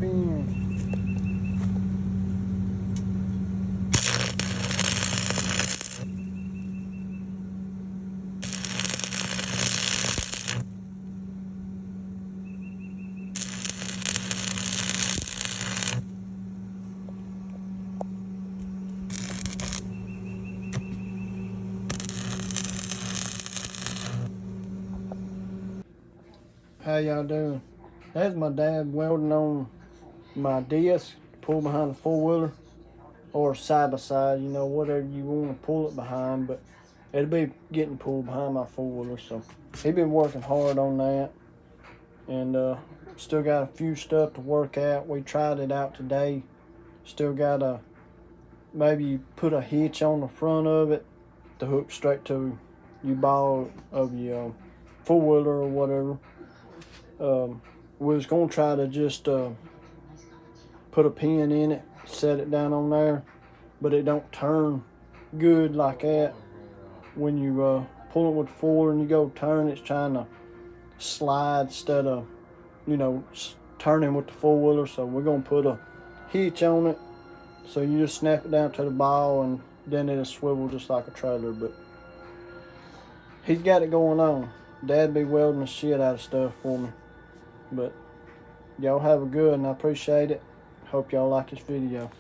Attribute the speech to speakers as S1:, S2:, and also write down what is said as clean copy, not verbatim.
S1: in. How y'all doing? That's my dad welding on my disc to pull behind the four-wheeler, or side by side, you know, whatever you want to pull it behind, but it'll be getting pulled behind my four-wheeler. So he been working hard on that, and still got a few stuff to work out. We tried it out today. Still got to maybe put a hitch on the front of it to hook straight to your ball of your four-wheeler or whatever. We was gonna try to just put a pin in it, set it down on there, but it don't turn good like that. When you pull it with the four and you go turn, it's trying to slide instead of, you know, turning with the four-wheeler. So we're gonna put a hitch on it, so you just snap it down to the ball and then it'll swivel just like a trailer. But he's got it going on. Dad be welding the shit out of stuff for me. But y'all have a good, and I appreciate it. Hope y'all like this video.